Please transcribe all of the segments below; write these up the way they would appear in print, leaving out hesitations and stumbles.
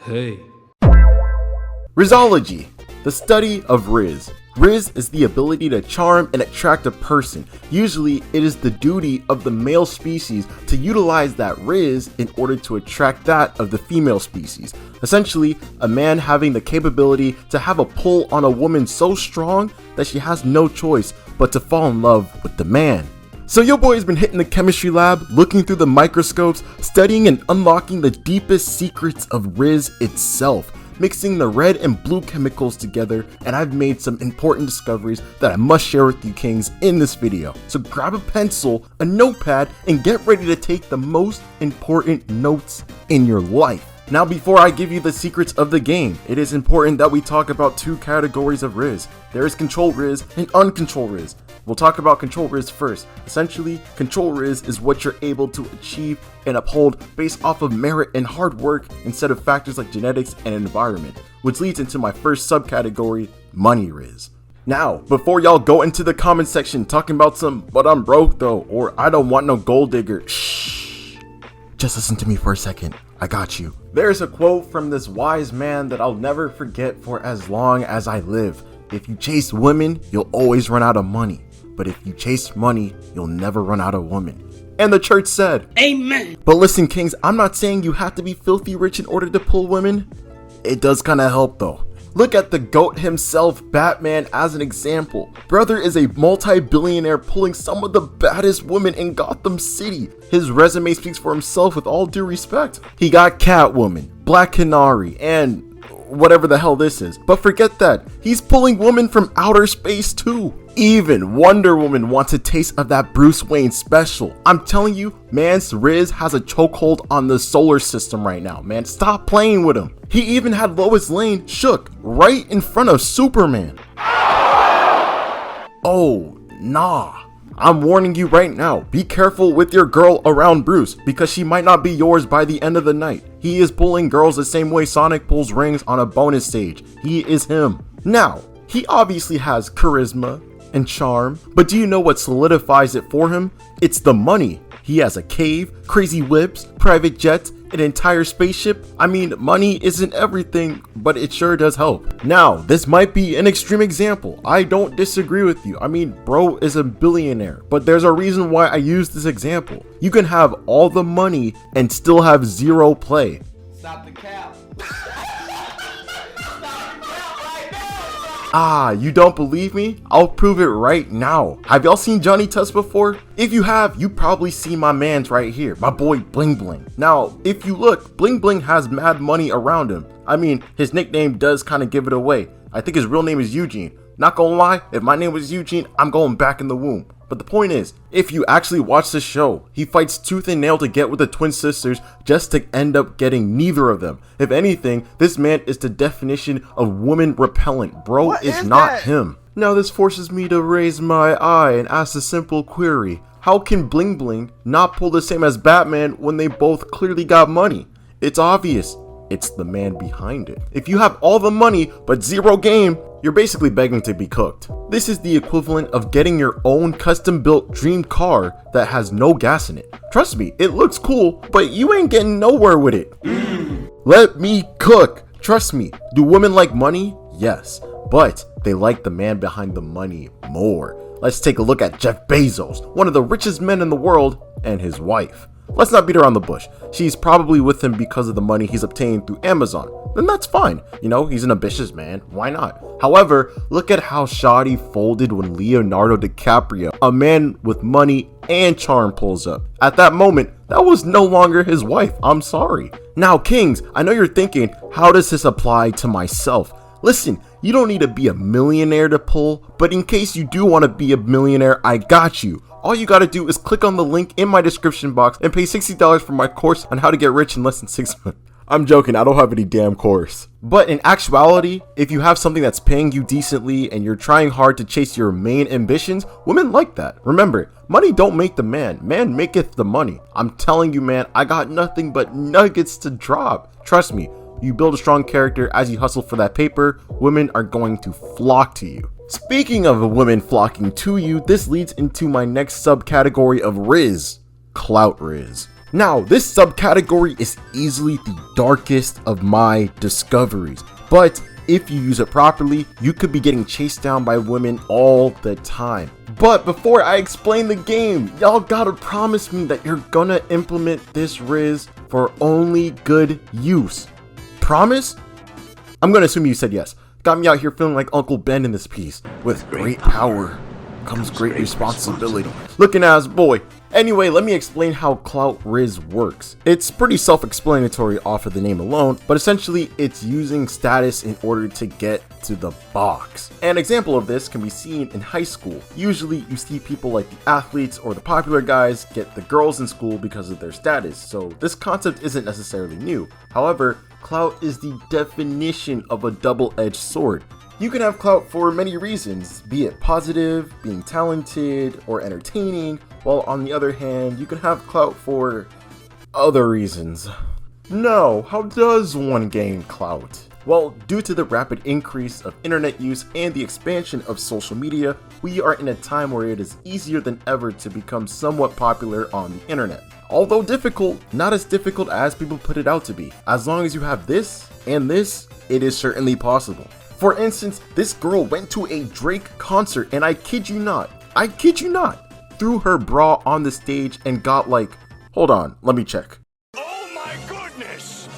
Hey. Rizzology, the study of Rizz. Rizz is the ability to charm and attract a person. Usually, it is the duty of the male species to utilize that Rizz in order to attract that of the female species. Essentially, a man having the capability to have a pull on a woman so strong that she has no choice but to fall in love with the man. So your boy has been hitting the chemistry lab, looking through the microscopes, studying and unlocking the deepest secrets of Rizz itself, mixing the red and blue chemicals together, and I've made some important discoveries that I must share with you kings in this video. So grab a pencil, a notepad, and get ready to take the most important notes in your life. Now before I give you the secrets of the game, it is important that we talk about two categories of Rizz. There is Control Rizz and Uncontrolled Rizz. We'll talk about Control Rizz first. Essentially, Control Rizz is what you're able to achieve and uphold based off of merit and hard work instead of factors like genetics and environment, which leads into my first subcategory, Money Rizz. Now, before y'all go into the comment section talking about some, but I'm broke though, or I don't want no gold digger, shh, just listen to me for a second. I got you. There's a quote from this wise man that I'll never forget for as long as I live. If you chase women, you'll always run out of money. But if you chase money, you'll never run out of women. And the church said, Amen. But listen, kings, I'm not saying you have to be filthy rich in order to pull women. It does kind of help though. Look at the GOAT himself, Batman, as an example. Brother is a multi-billionaire pulling some of the baddest women in Gotham City. His resume speaks for himself with all due respect. He got Catwoman, Black Canary, and whatever the hell this is. But forget that, he's pulling women from outer space too. Even Wonder Woman wants a taste of that Bruce Wayne special. I'm telling you, man's Rizz has a chokehold on the solar system right now, man. Stop playing with him. He even had Lois Lane shook right in front of Superman. Oh, nah. I'm warning you right now, be careful with your girl around Bruce because she might not be yours by the end of the night. He is pulling girls the same way Sonic pulls rings on a bonus stage. He is him. Now, he obviously has charisma and charm, but do you know what solidifies it for him? It's the money. He has a cave, crazy whips, private jets, an entire spaceship. I mean, money isn't everything, but it sure does help. Now, this might be an extreme example. I don't disagree with you. I mean, bro is a billionaire, but there's a reason why I use this example. You can have all the money and still have zero play. Stop the cap. Ah, you don't believe me? I'll prove it right now. Have y'all seen Johnny Test before? If you have, you probably see my man's right here, my boy Bling Bling. Now, if you look, Bling Bling has mad money around him. I mean, his nickname does kind of give it away. I think his real name is Eugene. Not gonna lie, if my name was Eugene, I'm going back in the womb. But the point is, if you actually watch the show, he fights tooth and nail to get with the twin sisters just to end up getting neither of them. If anything, this man is the definition of woman repellent. Bro is not him. Now this forces me to raise my eye and ask a simple query. How can Bling Bling not pull the same as Batman when they both clearly got money? It's obvious. It's the man behind it. If you have all the money but zero game, you're basically begging to be cooked. This is the equivalent of getting your own custom-built dream car that has no gas in it. Trust me, it looks cool, but you ain't getting nowhere with it. Let me cook. Trust me, do women like money? Yes, but they like the man behind the money more. Let's take a look at Jeff Bezos, one of the richest men in the world, and his wife. Let's not beat around the bush. She's probably with him because of the money he's obtained through Amazon. Then that's fine. You know, he's an ambitious man. Why not? However, look at how shoddy folded when Leonardo DiCaprio, a man with money and charm, pulls up. At that moment, that was no longer his wife. I'm sorry. Now, kings, I know you're thinking, how does this apply to myself? Listen, you don't need to be a millionaire to pull, but in case you do want to be a millionaire, I got you. All you gotta do is click on the link in my description box and pay $60 for my course on how to get rich in less than 6 months. I'm joking, I don't have any damn course. But in actuality, if you have something that's paying you decently and you're trying hard to chase your main ambitions, women like that. Remember, money don't make the man, man maketh the money. I'm telling you, man, I got nothing but nuggets to drop. Trust me, you build a strong character as you hustle for that paper, women are going to flock to you. Speaking of women flocking to you, this leads into my next subcategory of Rizz, Clout Rizz. Now, this subcategory is easily the darkest of my discoveries, but if you use it properly, you could be getting chased down by women all the time. But before I explain the game, y'all gotta promise me that you're gonna implement this Rizz for only good use. Promise? I'm gonna assume you said yes. Got me out here feeling like Uncle Ben in this piece. With great power comes great responsibility. Looking ass boy. Anyway, let me explain how Clout Rizz works. It's pretty self-explanatory off of the name alone, but essentially it's using status in order to get to the box. An example of this can be seen in high school. Usually you see people like the athletes or the popular guys get the girls in school because of their status, so this concept isn't necessarily new. However, clout is the definition of a double-edged sword. You can have clout for many reasons, be it positive, being talented, or entertaining, while on the other hand, you can have clout for other reasons. Now, how does one gain clout? Well, due to the rapid increase of internet use and the expansion of social media, we are in a time where it is easier than ever to become somewhat popular on the internet. Although difficult, not as difficult as people put it out to be. As long as you have this and this, it is certainly possible. For instance, this girl went to a Drake concert and I kid you not, threw her bra on the stage and got like, hold on, let me check. Oh my goodness!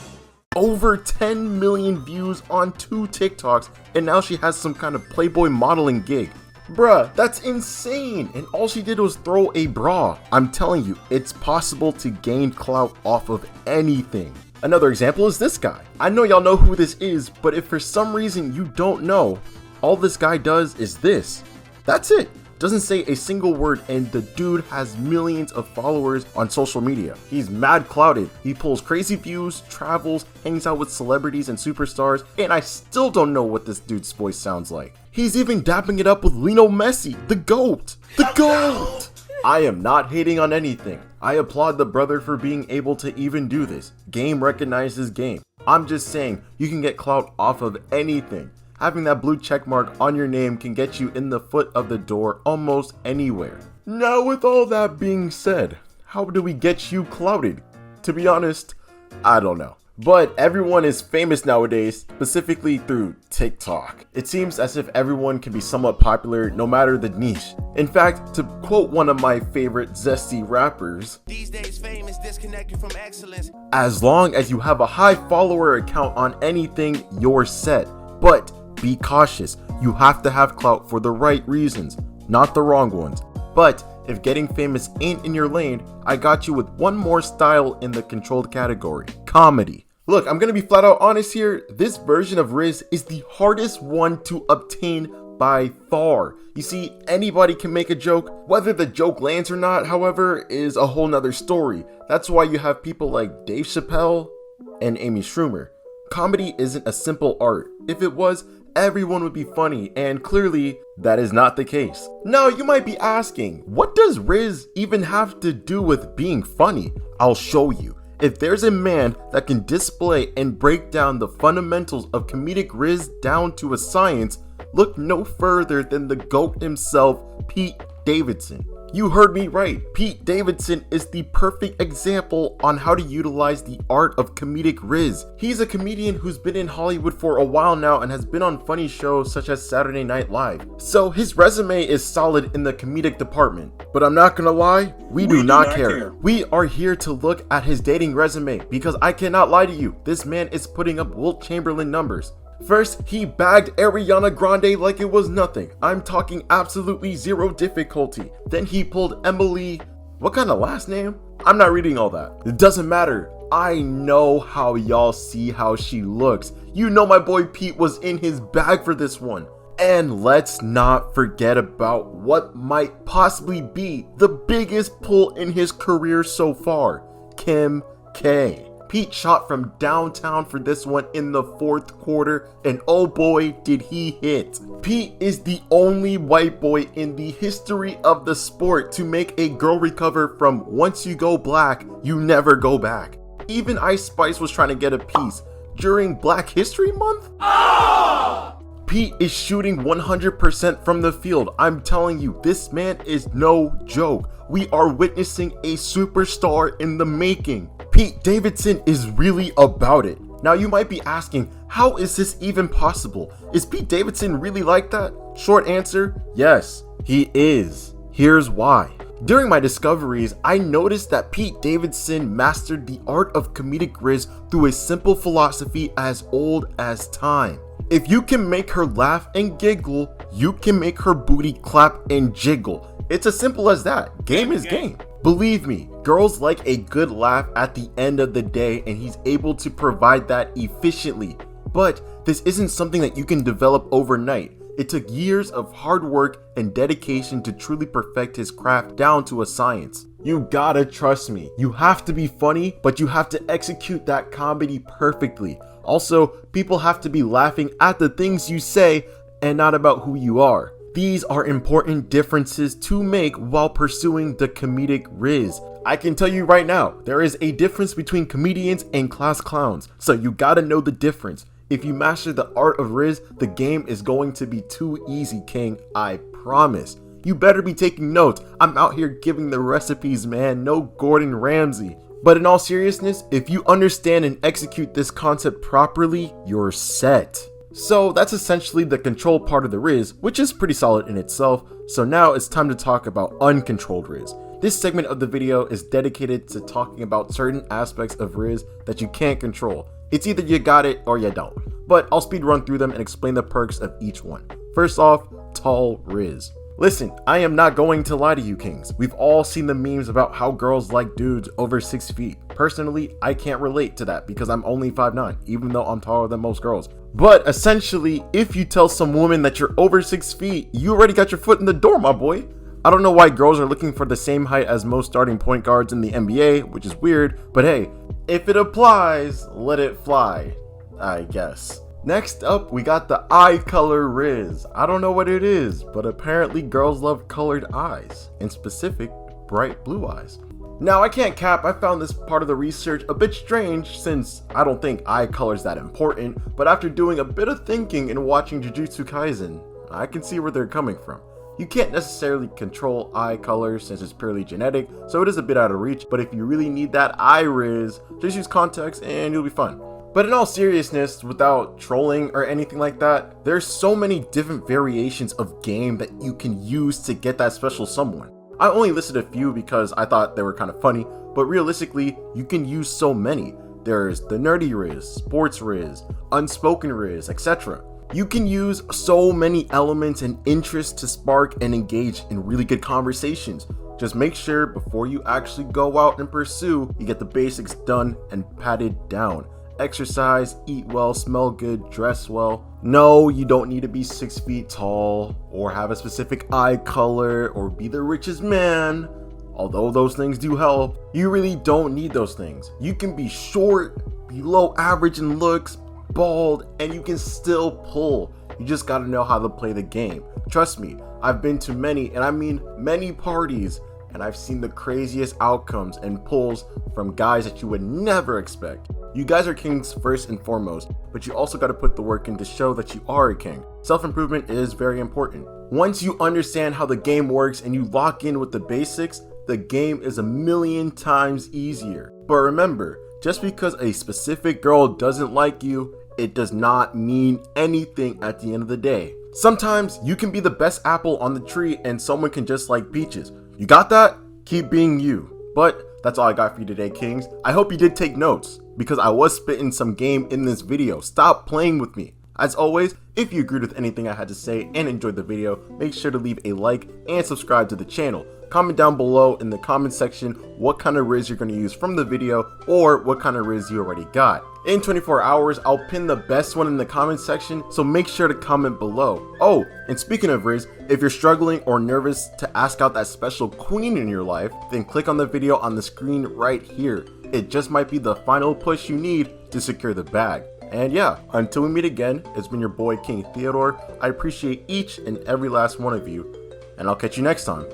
Over 10 million views on 2 TikToks, and now she has some kind of Playboy modeling gig. Bruh, that's insane, and all she did was throw a bra. I'm telling you, it's possible to gain clout off of anything. Another example is this guy. I know y'all know who this is, but if for some reason you don't know, all this guy does is this. That's it. Doesn't say a single word, and the dude has millions of followers on social media. He's mad clouded. He pulls crazy views, travels, hangs out with celebrities and superstars, and I still don't know what this dude's voice sounds like. He's even dapping it up with Lionel Messi, the GOAT. The GOAT! I am not hating on anything. I applaud the brother for being able to even do this. Game recognizes game. I'm just saying, you can get clout off of anything. Having that blue check mark on your name can get you in the foot of the door almost anywhere. Now with all that being said, how do we get you clouted? To be honest, I don't know. But everyone is famous nowadays, specifically through TikTok. It seems as if everyone can be somewhat popular no matter the niche. In fact, to quote one of my favorite zesty rappers, These days fame is disconnected from excellence. as long as you have a high follower account on anything, you're set. But be cautious, you have to have clout for the right reasons, not the wrong ones. But if getting famous ain't in your lane, I got you with one more style in the controlled category, comedy. Look, I'm gonna be flat out honest here, this version of Rizz is the hardest one to obtain by far. You see, anybody can make a joke. Whether the joke lands or not, however, is a whole nother story. That's why you have people like Dave Chappelle and Amy Schumer. Comedy isn't a simple art. If it was, everyone would be funny, and clearly that is not the case. Now you might be asking, what does Rizz even have to do with being funny? I'll show you. If there's a man that can display and break down the fundamentals of comedic Rizz down to a science, look no further than the GOAT himself, Pete Davidson. You heard me right. Pete Davidson is the perfect example on how to utilize the art of comedic Rizz. He's a comedian who's been in Hollywood for a while now and has been on funny shows such as Saturday Night Live. So his resume is solid in the comedic department. But I'm not gonna lie, we do not care. We are here to look at his dating resume because I cannot lie to you, this man is putting up Wilt Chamberlain numbers. First, he bagged Ariana Grande like it was nothing. I'm talking absolutely zero difficulty. Then he pulled Emily, what kind of last name? I'm not reading all that. It doesn't matter. I know how y'all see how she looks. You know my boy Pete was in his bag for this one. And let's not forget about what might possibly be the biggest pull in his career so far, Kim K. Pete shot from downtown for this one in the 4th quarter, and oh boy did he hit. Pete is the only white boy in the history of the sport to make a girl recover from once you go black, you never go back. Even Ice Spice was trying to get a piece during Black History Month. Pete is shooting 100% from the field. I'm telling you, this man is no joke. We are witnessing a superstar in the making. Pete Davidson is really about it. Now you might be asking, how is this even possible? Is Pete Davidson really like that? Short answer, yes, he is. Here's why. During my discoveries, I noticed that Pete Davidson mastered the art of comedic rizz through a simple philosophy as old as time. If you can make her laugh and giggle, you can make her booty clap and jiggle. It's as simple as that. Game is game. Believe me, girls like a good laugh at the end of the day, and he's able to provide that efficiently. But this isn't something that you can develop overnight. It took years of hard work and dedication to truly perfect his craft down to a science. You gotta trust me. You have to be funny, but you have to execute that comedy perfectly. Also, people have to be laughing at the things you say and not about who you are. These are important differences to make while pursuing the comedic rizz. I can tell you right now, there is a difference between comedians and class clowns, so you gotta know the difference. If you master the art of rizz, the game is going to be too easy, King, I promise. You better be taking notes. I'm out here giving the recipes, man, no Gordon Ramsay. But in all seriousness, if you understand and execute this concept properly, you're set. So that's essentially the control part of the rizz, which is pretty solid in itself. So now it's time to talk about uncontrolled rizz. This segment of the video is dedicated to talking about certain aspects of rizz that you can't control. It's either you got it or you don't. But I'll speed run through them and explain the perks of each one. First off, tall rizz. Listen, I am not going to lie to you, kings. We've all seen the memes about how girls like dudes over 6 feet. Personally, I can't relate to that because I'm only 5'9", even though I'm taller than most girls. But essentially, if you tell some woman that you're over 6 feet, you already got your foot in the door, my boy. I don't know why girls are looking for the same height as most starting point guards in the NBA, which is weird, but hey, if it applies, let it fly, I guess. Next up, we got the eye color rizz. I don't know what it is, but apparently girls love colored eyes, in specific, bright blue eyes. Now, I can't cap, I found this part of the research a bit strange since I don't think eye color is that important, but after doing a bit of thinking and watching Jujutsu Kaisen, I can see where they're coming from. You can't necessarily control eye color since it's purely genetic, so it is a bit out of reach, but if you really need that eye rizz, just use context and you'll be fine. But in all seriousness, without trolling or anything like that, there's so many different variations of game that you can use to get that special someone. I only listed a few because I thought they were kind of funny, but realistically, you can use so many. There's the nerdy rizz, sports rizz, unspoken rizz, etc. You can use so many elements and interests to spark and engage in really good conversations. Just make sure before you actually go out and pursue, you get the basics done and patted down. Exercise, eat well, smell good, dress well. No, you don't need to be 6 feet tall or have a specific eye color or be the richest man. Although those things do help, you really don't need those things. You can be short, below average in looks, bald, and you can still pull. You just gotta know how to play the game. Trust me, I've been to many, and I mean many parties, and I've seen the craziest outcomes and pulls from guys that you would never expect. You guys are kings first and foremost, but you also gotta put the work in to show that you are a king. Self-improvement is very important. Once you understand how the game works and you lock in with the basics, the game is a million times easier. But remember, just because a specific girl doesn't like you, it does not mean anything at the end of the day. Sometimes you can be the best apple on the tree and someone can just like peaches. You got that? Keep being you. But that's all I got for you today, kings. I hope you did take notes because I was spitting some game in this video. Stop playing with me. As always, if you agreed with anything I had to say and enjoyed the video, make sure to leave a like and subscribe to the channel. Comment down below in the comment section what kind of rizz you're going to use from the video or what kind of rizz you already got. In 24 hours, I'll pin the best one in the comment section, so make sure to comment below. Oh, and speaking of rizz, if you're struggling or nervous to ask out that special queen in your life, then click on the video on the screen right here. It just might be the final push you need to secure the bag. And yeah, until we meet again, it's been your boy King Theodore. I appreciate each and every last one of you, and I'll catch you next time.